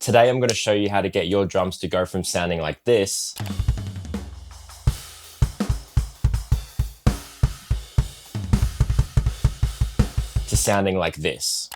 Today I'm going to show you how to get your drums to go from sounding like this to sounding like this.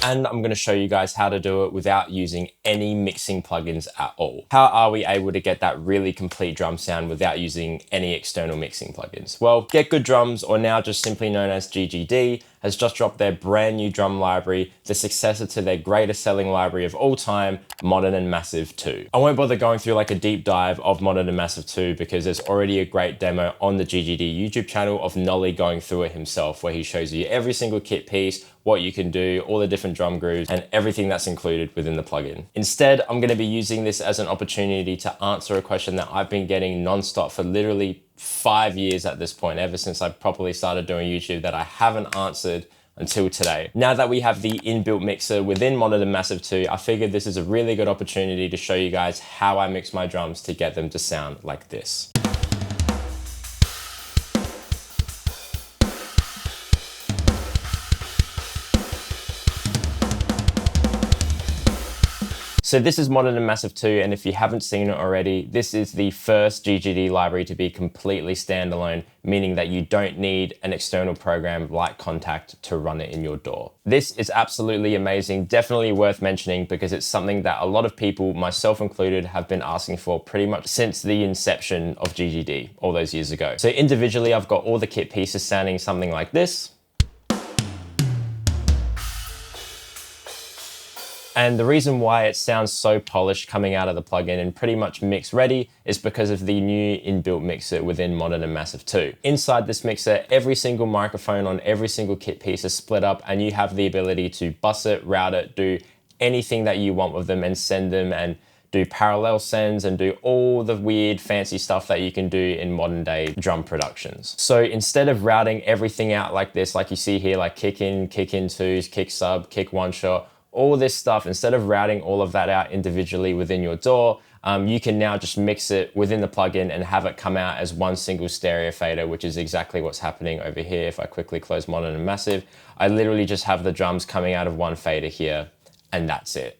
And I'm going to show you guys how to do it without using any mixing plugins at all. How are we able to get that really complete drum sound without using any external mixing plugins? Well, Get Good Drums, or now just simply known as GGD, has just dropped their brand new drum library, the successor to their greatest selling library of all time, Modern and Massive 2. I won't bother going through like a deep dive of Modern and Massive 2 because there's already a great demo on the GGD YouTube channel of Nolly going through it himself, where he shows you every single kit piece, what you can do, all the different drum grooves, and everything that's included within the plugin. Instead, I'm going to be using this as an opportunity to answer a question that I've been getting nonstop for literally 5 years at this point, ever since I properly started doing YouTube, that I haven't answered until today. Now that we have the inbuilt mixer within Modern and Massive 2, I figured this is a really good opportunity to show you guys how I mix my drums to get them to sound like this. So this is Modern and Massive 2, and if you haven't seen it already, this is the first GGD library to be completely standalone, meaning that you don't need an external program like Contact to run it in your DAW. This is absolutely amazing, definitely worth mentioning because it's something that a lot of people, myself included, have been asking for pretty much since the inception of GGD all those years ago. So individually, I've got all the kit pieces sounding something like this. And the reason why it sounds so polished coming out of the plugin and pretty much mix ready is because of the new inbuilt mixer within Modern and Massive 2. Inside this mixer, every single microphone on every single kit piece is split up, and you have the ability to bus it, route it, do anything that you want with them and send them, and do parallel sends and do all the weird fancy stuff that you can do in modern day drum productions. So instead of routing everything out like this, like you see here, like kick in twos, kick sub, kick one shot, all this stuff, instead of routing all of that out individually within your DAW, you can now just mix it within the plugin and have it come out as one single stereo fader, which is exactly what's happening over here. If I quickly close Modern and Massive, I literally just have the drums coming out of one fader here, and that's it.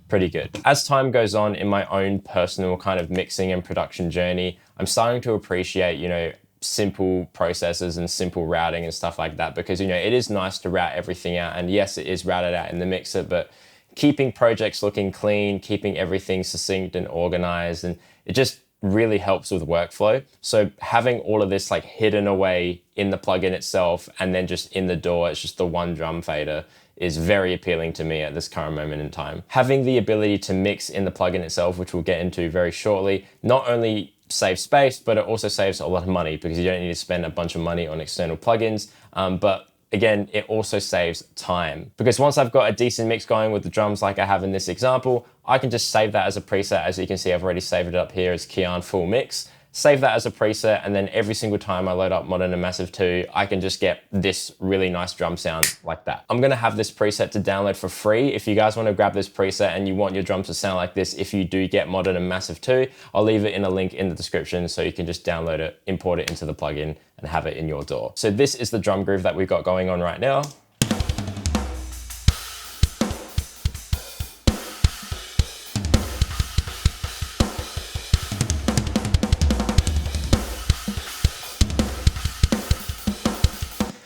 Pretty good. As time goes on in my own personal kind of mixing and production journey, I'm starting to appreciate, simple processes and simple routing and stuff like that, because it is nice to route everything out, and yes, it is routed out in the mixer, but keeping projects looking clean, keeping everything succinct and organized, and it just really helps with workflow. So having all of this like hidden away in the plugin itself and then just in the DAW, it's just the one drum fader, is very appealing to me at this current moment in time. Having the ability to mix in the plugin itself, which we'll get into very shortly, not only saves space, but it also saves a lot of money because you don't need to spend a bunch of money on external plugins. But again, it also saves time, because once I've got a decent mix going with the drums like I have in this example, I can just save that as a preset. As you can see, I've already saved it up here as Keyan full mix. Save that as a preset, and then every single time I load up Modern and Massive 2, I can just get this really nice drum sound like that. I'm gonna have this preset to download for free. If you guys wanna grab this preset and you want your drums to sound like this, if you do get Modern and Massive 2, I'll leave it in a link in the description so you can just download it, import it into the plugin, and have it in your DAW. So this is the drum groove that we've got going on right now.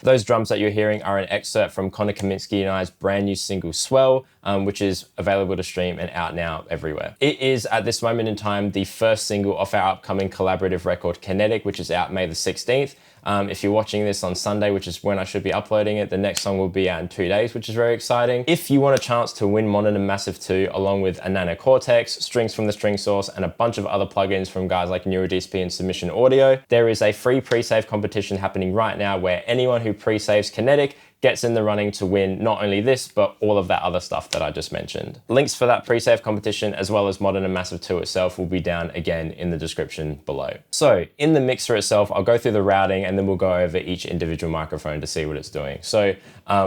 Those drums that you're hearing are an excerpt from Connor Kaminsky and I's brand new single Swell, which is available to stream and out now everywhere. It is at this moment in time the first single off our upcoming collaborative record Kinetic, which is out May the 16th. If you're watching this on Sunday, which is when I should be uploading it, the next song will be out in 2 days, which is very exciting. If you want a chance to win Modern and Massive 2 along with a Nano Cortex, strings from the String Source, and a bunch of other plugins from guys like NeuroDSP and Submission Audio, there is a free pre-save competition happening right now where anyone who pre-saves Kinetic gets in the running to win not only this, but all of that other stuff that I just mentioned. Links for that pre-save competition, as well as Modern and Massive 2 itself, will be down again in the description below. So in the mixer itself, I'll go through the routing and then we'll go over each individual microphone to see what it's doing. So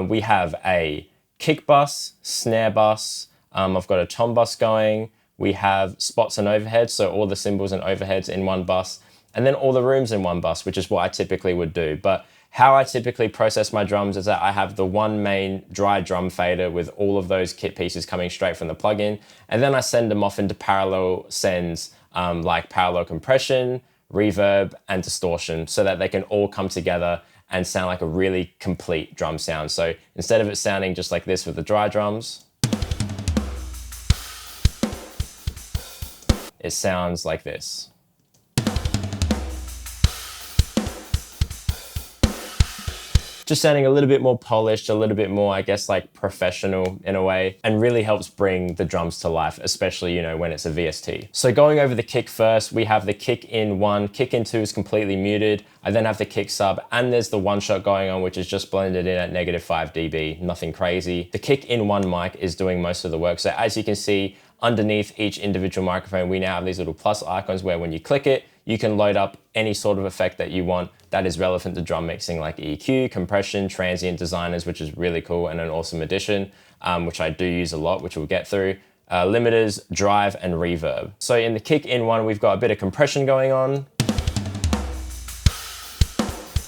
we have a kick bus, snare bus, I've got a tom bus going, we have spots and overheads, so all the cymbals and overheads in one bus, and then all the rooms in one bus, which is what I typically would do. But how I typically process my drums is that I have the one main dry drum fader with all of those kit pieces coming straight from the plugin, and then I send them off into parallel sends, like parallel compression, reverb, and distortion, so that they can all come together and sound like a really complete drum sound. So instead of it sounding just like this with the dry drums, it sounds like this. Just sounding a little bit more polished, a little bit more, I guess, like professional in a way, and really helps bring the drums to life, especially, you know, when it's a VST. So going over the kick first, we have the kick in 1, kick in 2 is completely muted. I then have the kick sub, and there's the one shot going on, which is just blended in at -5 dB, nothing crazy. The kick in 1 mic is doing most of the work. So as you can see, underneath each individual microphone, we now have these little plus icons where when you click it, you can load up any sort of effect that you want that is relevant to drum mixing, like EQ, compression, transient designers, which is really cool and an awesome addition, which I do use a lot, which we'll get through. Limiters, drive, and reverb. So in the kick in 1, we've got a bit of compression going on,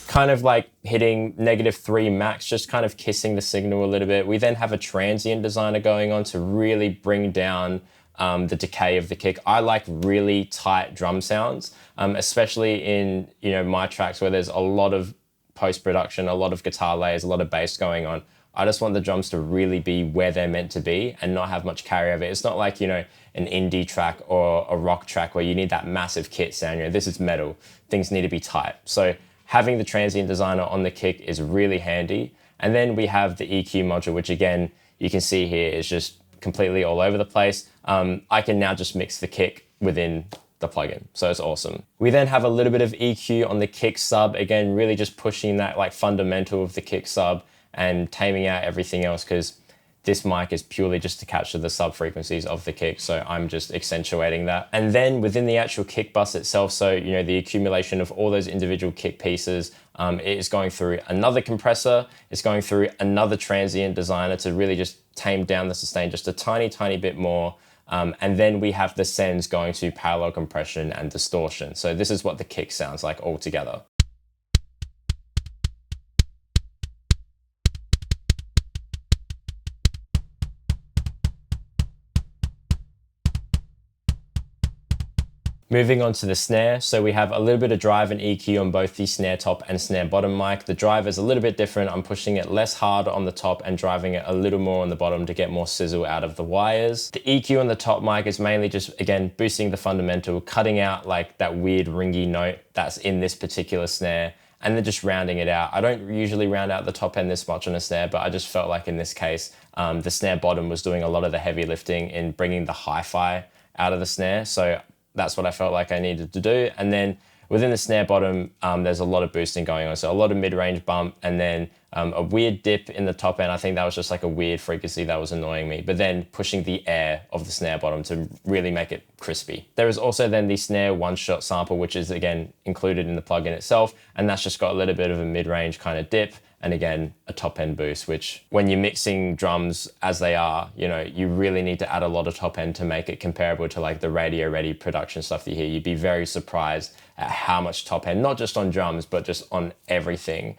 kind of like hitting -3 max, just kind of kissing the signal a little bit. We then have a transient designer going on to really bring down the decay of the kick. I like really tight drum sounds, especially in, you know, my tracks where there's a lot of post-production, a lot of guitar layers, a lot of bass going on. I just want the drums to really be where they're meant to be and not have much carryover. It's not like, you know, an indie track or a rock track where you need that massive kit sound. You know, this is metal. Things need to be tight. So having the transient designer on the kick is really handy. And then we have the EQ module, which again, you can see here is just completely all over the place. I can now just mix the kick within the plugin, so it's awesome. We then have a little bit of EQ on the kick sub, again, really just pushing that like fundamental of the kick sub and taming out everything else, because this mic is purely just to capture the sub frequencies of the kick, so I'm just accentuating that. And then within the actual kick bus itself, so, you know, the accumulation of all those individual kick pieces, it is going through another compressor, it's going through another transient designer to really just tame down the sustain just a tiny bit more. And then we have the sends going to parallel compression and distortion. So this is what the kick sounds like all together. Moving on to the snare, so we have a little bit of drive and EQ on both the snare top and snare bottom mic. The drive is a little bit different. I'm pushing it less hard on the top and driving it a little more on the bottom to get more sizzle out of the wires. The EQ on the top mic is mainly just, again, boosting the fundamental, cutting out like that weird ringy note that's in this particular snare, and then just rounding it out. I don't usually round out the top end this much on a snare, but I just felt like in this case, the snare bottom was doing a lot of the heavy lifting in bringing the hi-fi out of the snare. So that's what I felt like I needed to do. And then within the snare bottom, there's a lot of boosting going on. So a lot of mid-range bump, and then a weird dip in the top end. I think that was just like a weird frequency that was annoying me, but then pushing the air of the snare bottom to really make it crispy. There is also then the snare one-shot sample, which is again included in the plugin itself. And that's just got a little bit of a mid-range kind of dip. And again, a top end boost, which when you're mixing drums as they are, you know, you really need to add a lot of top end to make it comparable to like the radio ready production stuff that you hear. You'd be very surprised at how much top end, not just on drums, but just on everything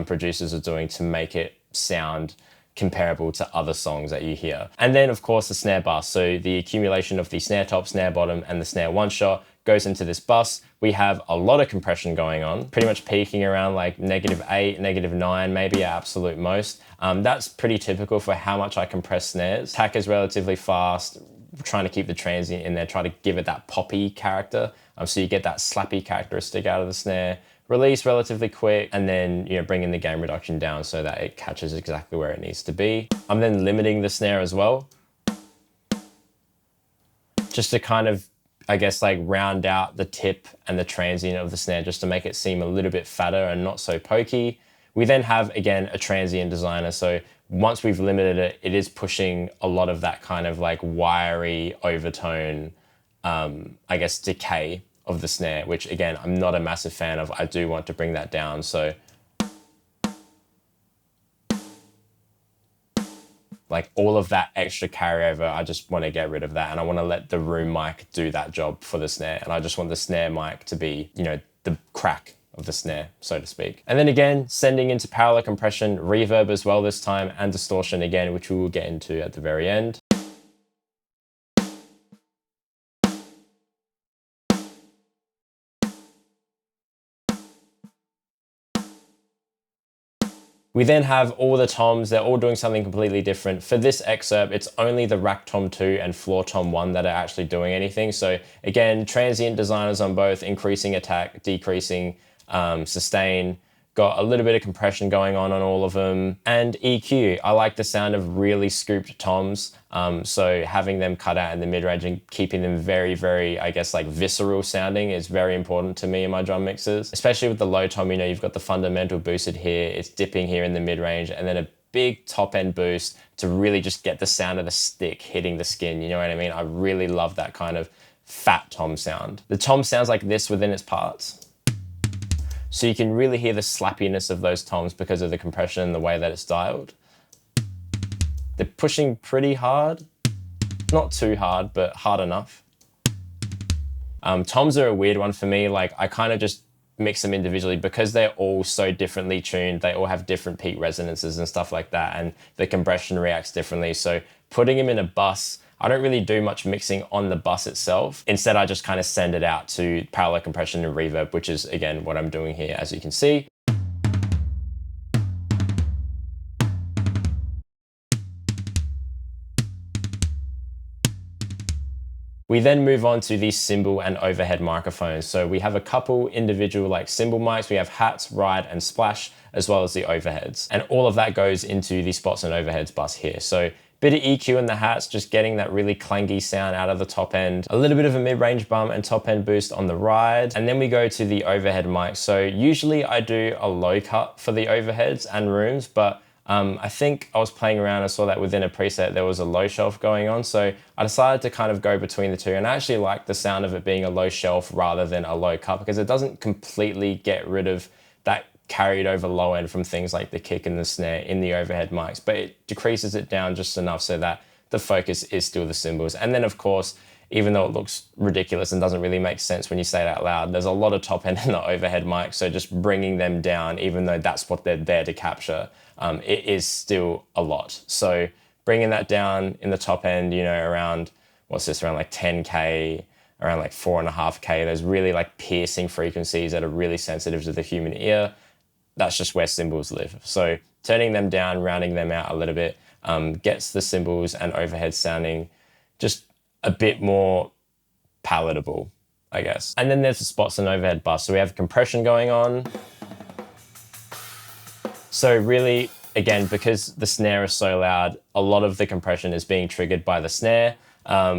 producers are doing to make it sound comparable to other songs that you hear. And then of course the snare bus. So the accumulation of the snare top, snare bottom, and the snare one shot goes into this bus. We have a lot of compression going on, pretty much peaking around like -8, -9, maybe at absolute most. That's pretty typical for how much I compress snares. Tack is relatively fast, trying to keep the transient in there, try to give it that poppy character. So you get that slappy characteristic out of the snare. Release relatively quick, and then, you know, bringing the gain reduction down so that it catches exactly where it needs to be. I'm then limiting the snare as well, just to kind of, I guess, like round out the tip and the transient of the snare, just to make it seem a little bit fatter and not so pokey. We then have, again, a transient designer. So once we've limited it, it is pushing a lot of that kind of like wiry overtone, I guess, decay of the snare, which again, I'm not a massive fan of. I do want to bring that down. So like all of that extra carryover, I just want to get rid of that. And I want to let the room mic do that job for the snare. And I just want the snare mic to be, you know, the crack of the snare, so to speak. And then again, sending into parallel compression, reverb as well this time, and distortion again, which we will get into at the very end. We then have all the toms, they're all doing something completely different. For this excerpt, it's only the rack tom 2 and floor tom 1 that are actually doing anything. So again, transient designers on both, increasing attack, decreasing sustain, got a little bit of compression going on all of them. And EQ, I like the sound of really scooped toms. So having them cut out in the mid-range and keeping them very, very, I guess, like visceral sounding is very important to me in my drum mixes. Especially with the low tom, you know, you've got the fundamental boosted here, it's dipping here in the mid-range, and then a big top end boost to really just get the sound of the stick hitting the skin, you know what I mean? I really love that kind of fat tom sound. The tom sounds like this within its parts. So you can really hear the slappiness of those toms because of the compression and the way that it's dialed. They're pushing pretty hard. Not too hard, but hard enough. Toms are a weird one for me. Like I kind of just mix them individually because they're all so differently tuned. They all have different peak resonances and stuff like that. And the compression reacts differently. So putting them in a bus, I don't really do much mixing on the bus itself. Instead, I just kind of send it out to parallel compression and reverb, which is again what I'm doing here, as you can see. We then move on to these cymbal and overhead microphones. So we have a couple individual like cymbal mics. We have hats, ride, and splash, as well as the overheads. And all of that goes into the spots and overheads bus here. So bit of EQ in the hats, just getting that really clangy sound out of the top end. A little bit of a mid-range bump and top end boost on the ride. And then we go to the overhead mic. So usually I do a low cut for the overheads and rooms, but I think I was playing around and saw that within a preset there was a low shelf going on, so I decided to kind of go between the two, and I actually like the sound of it being a low shelf rather than a low cut because it doesn't completely get rid of that carried over low end from things like the kick and the snare in the overhead mics, but it decreases it down just enough so that the focus is still the cymbals. And then of course, even though it looks ridiculous and doesn't really make sense when you say it out loud, there's a lot of top end in the overhead mic, so just bringing them down, even though that's what they're there to capture, it is still a lot. So bringing that down in the top end, you know, around, what's this, around like 10K, around like 4.5K, those really like piercing frequencies that are really sensitive to the human ear, that's just where cymbals live. So turning them down, rounding them out a little bit, gets the cymbals and overhead sounding just a bit more palatable, I guess. And then there's the spots and overhead bus. So we have compression going on. So really, again, because the snare is so loud, a lot of the compression is being triggered by the snare,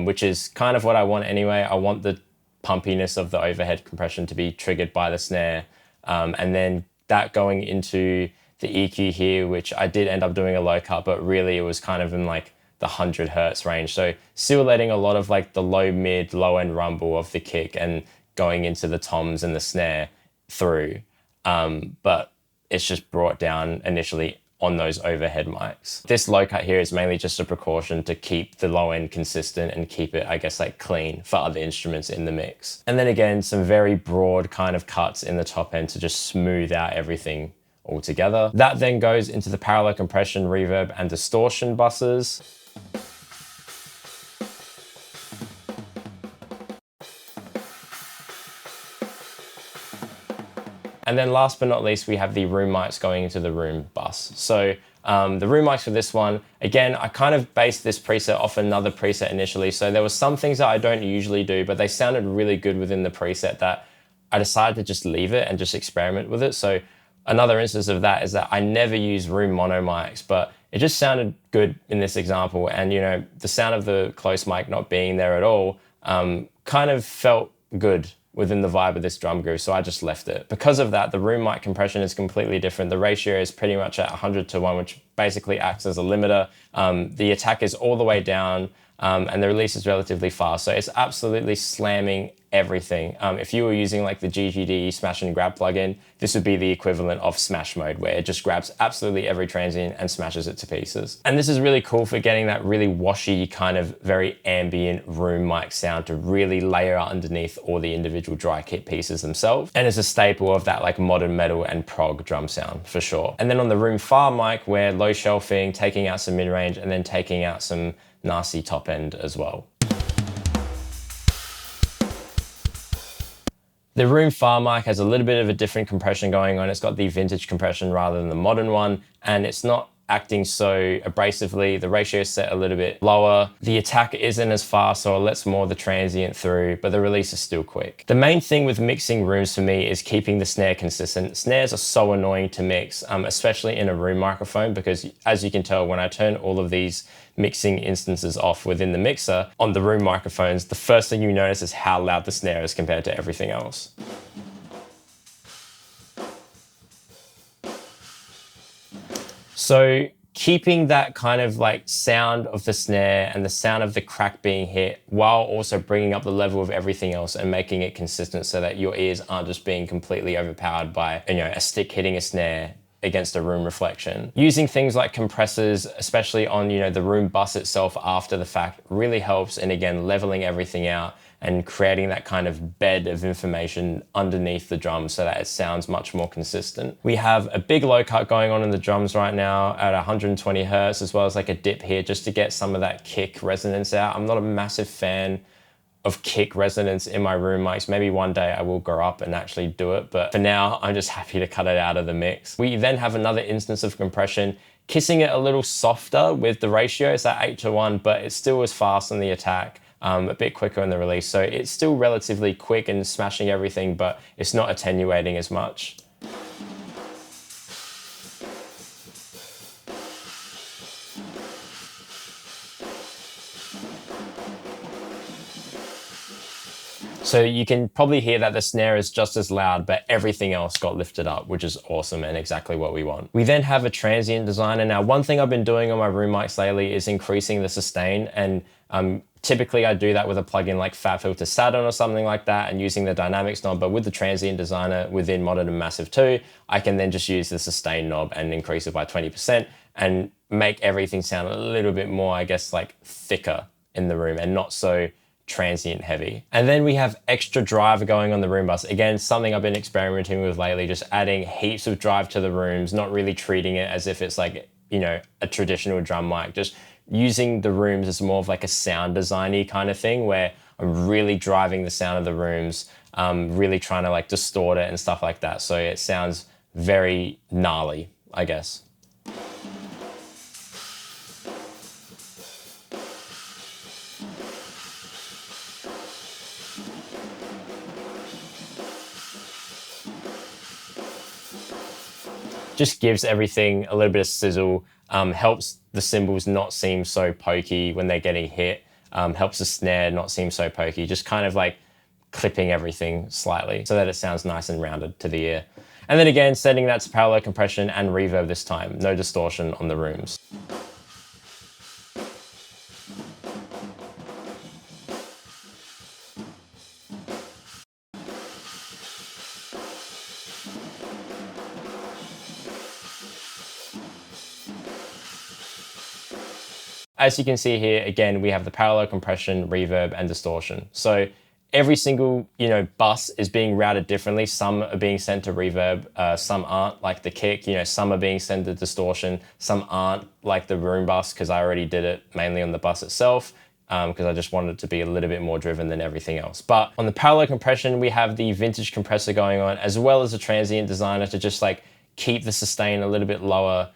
which is kind of what I want anyway. I want the pumpiness of the overhead compression to be triggered by the snare. And then that going into the EQ here, which I did end up doing a low cut, but really it was kind of in like the 100 hertz range. So still letting a lot of like the low mid, low end rumble of the kick and going into the toms and the snare through. But it's just brought down initially on those overhead mics. This low cut here is mainly just a precaution to keep the low end consistent and keep it, I guess, like clean for other instruments in the mix. And then again, some very broad kind of cuts in the top end to just smooth out everything altogether. That then goes into the parallel compression, reverb, and distortion buses. And then last but not least, we have the room mics going into the room bus. So the room mics for this one, again, I kind of based this preset off another preset initially. So there were some things that I don't usually do, but they sounded really good within the preset that I decided to just leave it and just experiment with it. So another instance of that is that I never use room mono mics, but it just sounded good in this example. And you know, the sound of the close mic not being there at all kind of felt good within the vibe of this drum groove, so I just left it. Because of that, the room mic compression is completely different. The ratio is pretty much at 100 to 1, which basically acts as a limiter. The attack is all the way down. and the release is relatively fast. So it's absolutely slamming everything. If you were using like the GGD Smash and Grab plugin, this would be the equivalent of Smash mode, where it just grabs absolutely every transient and smashes it to pieces. And this is really cool for getting that really washy, kind of very ambient room mic sound to really layer underneath all the individual dry kit pieces themselves. And it's a staple of that like modern metal and prog drum sound for sure. And then on the room far mic, we're low shelving, taking out some mid-range, and then taking out some nasty top end as well. The room far mic has a little bit of a different compression going on. It's got the vintage compression rather than the modern one, and it's not acting so abrasively. The ratio is set a little bit lower. The attack isn't as fast, so it lets more of the transient through, but the release is still quick. The main thing with mixing rooms for me is keeping the snare consistent. Snares are so annoying to mix, especially in a room microphone, because as you can tell, when I turn all of these mixing instances off within the mixer on the room microphones, the first thing you notice is how loud the snare is compared to everything else. So keeping that kind of like sound of the snare and the sound of the crack being hit, while also bringing up the level of everything else and making it consistent so that your ears aren't just being completely overpowered by, a stick hitting a snare against a room reflection. Using things like compressors, especially on, the room bus itself after the fact, really helps in, again, leveling everything out and creating that kind of bed of information underneath the drums so that it sounds much more consistent. We have a big low cut going on in the drums right now at 120 Hertz, as well as like a dip here just to get some of that kick resonance out. I'm not a massive fan of kick resonance in my room mics. Maybe one day I will grow up and actually do it, but for now, I'm just happy to cut it out of the mix. We then have another instance of compression, kissing it a little softer with the ratio. It's at 8:1, but it's still as fast on the attack, a bit quicker in the release. So it's still relatively quick and smashing everything, but it's not attenuating as much. So you can probably hear that the snare is just as loud, but everything else got lifted up, which is awesome and exactly what we want. We then have a transient designer. Now, one thing I've been doing on my room mics lately is increasing the sustain, and typically I do that with a plugin like FabFilter Saturn or something like that and using the dynamics knob, but with the transient designer within Modern and Massive 2, I can then just use the sustain knob and increase it by 20% and make everything sound a little bit more, I guess, like thicker in the room and not so transient heavy. And then we have extra drive going on the room bus. Again, something I've been experimenting with lately, just adding heaps of drive to the rooms, not really treating it as if it's like, a traditional drum mic, just using the rooms as more of like a sound designy kind of thing where I'm really driving the sound of the rooms, really trying to like distort it and stuff like that. So it sounds very gnarly, I guess. Just gives everything a little bit of sizzle, helps the cymbals not seem so pokey when they're getting hit, helps the snare not seem so pokey, just kind of like clipping everything slightly so that it sounds nice and rounded to the ear. And then again, setting that to parallel compression and reverb this time, no distortion on the rooms. As you can see here, again, we have the parallel compression, reverb, and distortion. So every single, bus is being routed differently. Some are being sent to reverb, some aren't, like the kick, some are being sent to distortion, some aren't, like the room bus, because I already did it mainly on the bus itself, because I just wanted it to be a little bit more driven than everything else. But on the parallel compression, we have the vintage compressor going on, as well as a transient designer to just like keep the sustain a little bit lower,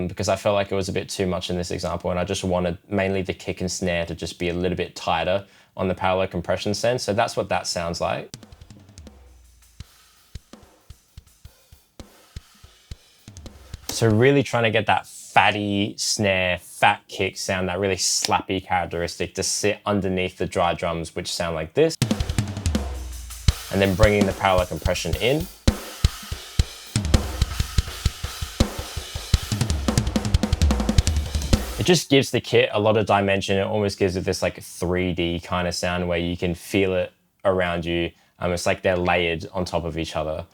because I felt like it was a bit too much in this example, and I just wanted mainly the kick and snare to just be a little bit tighter on the parallel compression sense. So that's what that sounds like. So really trying to get that fatty snare, fat kick sound, that really slappy characteristic to sit underneath the dry drums, which sound like this. And then bringing the parallel compression in. It just gives the kit a lot of dimension. It almost gives it this like 3D kind of sound where you can feel it around you. It's like they're layered on top of each other.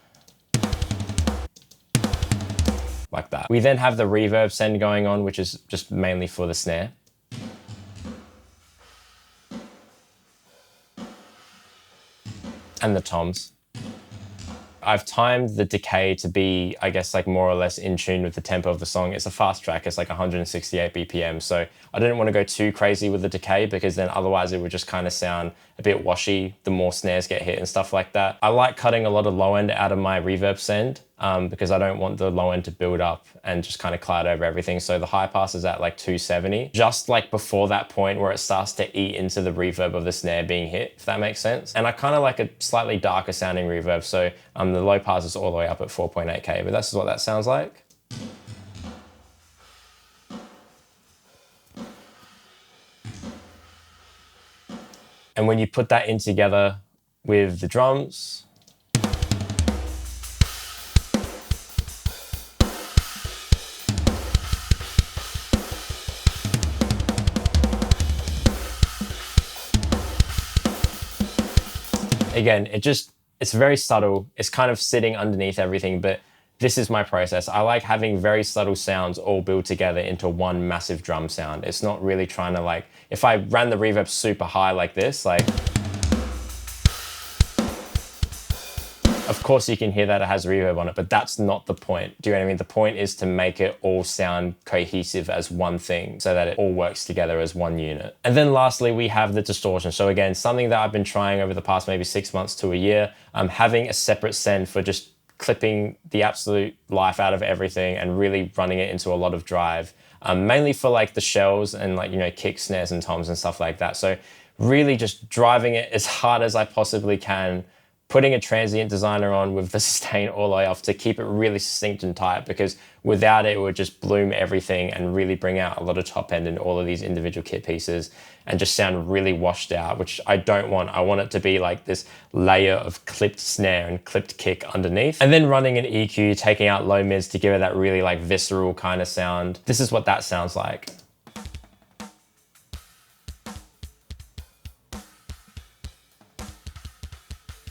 Like that. We then have the reverb send going on, which is just mainly for the snare. And the toms. I've timed the decay to be, I guess, like more or less in tune with the tempo of the song. It's a fast track, it's like 168 BPM. So I didn't want to go too crazy with the decay because then otherwise it would just kind of sound a bit washy the more snares get hit and stuff like that. I like cutting a lot of low end out of my reverb send because I don't want the low end to build up and just kind of cloud over everything. So the high pass is at like 270, just like before that point where it starts to eat into the reverb of the snare being hit, if that makes sense. And I kind of like a slightly darker sounding reverb. So the low pass is all the way up at 4.8K, but that's what that sounds like. And when you put that in together with the drums, again, it's very subtle. It's kind of sitting underneath everything, but this is my process. I like having very subtle sounds all built together into one massive drum sound. It's not really trying to like, if I ran the reverb super high like this, like, of course you can hear that it has reverb on it, but that's not the point. Do you know what I mean? The point is to make it all sound cohesive as one thing so that it all works together as one unit. And then lastly, we have the distortion. So again, something that I've been trying over the past maybe 6 months to a year, having a separate send for just clipping the absolute life out of everything and really running it into a lot of drive, mainly for like the shells and like, you know, kick, snares and toms and stuff like that. So really just driving it as hard as I possibly can, putting a transient designer on with the sustain all the way off to keep it really succinct and tight, because without it, it would just bloom everything and really bring out a lot of top end in all of these individual kit pieces and just sound really washed out, which I don't want. I want it to be like this layer of clipped snare and clipped kick underneath. And then running an EQ, taking out low mids to give it that really like visceral kind of sound. This is what that sounds like.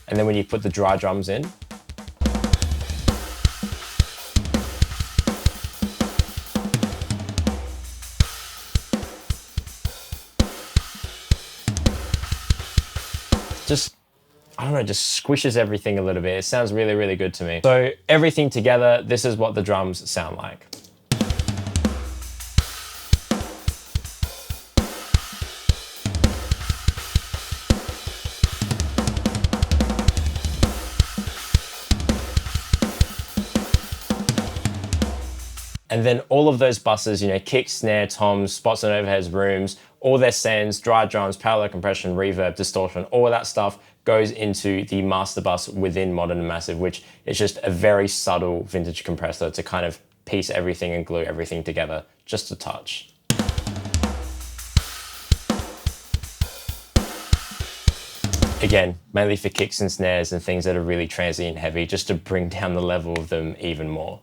And then when you put the dry drums in, just, I don't know, just squishes everything a little bit. It sounds really, really good to me. So everything together, this is what the drums sound like. And then all of those buses, you know, kick, snare, toms, spots and overheads, rooms, all their sends, dry drums, parallel compression, reverb, distortion, all of that stuff goes into the master bus within Modern and Massive, which is just a very subtle vintage compressor to kind of piece everything and glue everything together, just a touch. Again, mainly for kicks and snares and things that are really transient heavy, just to bring down the level of them even more.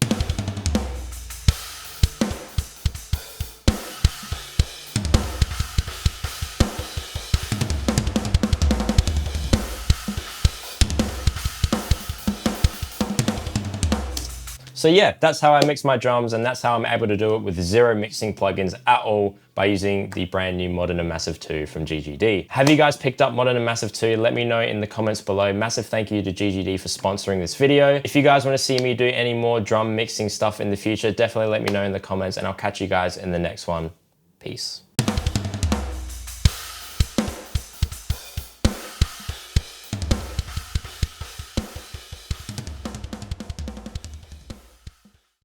So yeah, that's how I mix my drums, and that's how I'm able to do it with zero mixing plugins at all by using the brand new Modern and Massive 2 from GGD. Have you guys picked up Modern and Massive 2? Let me know in the comments below. Massive thank you to GGD for sponsoring this video. If you guys want to see me do any more drum mixing stuff in the future, definitely let me know in the comments, and I'll catch you guys in the next one. Peace.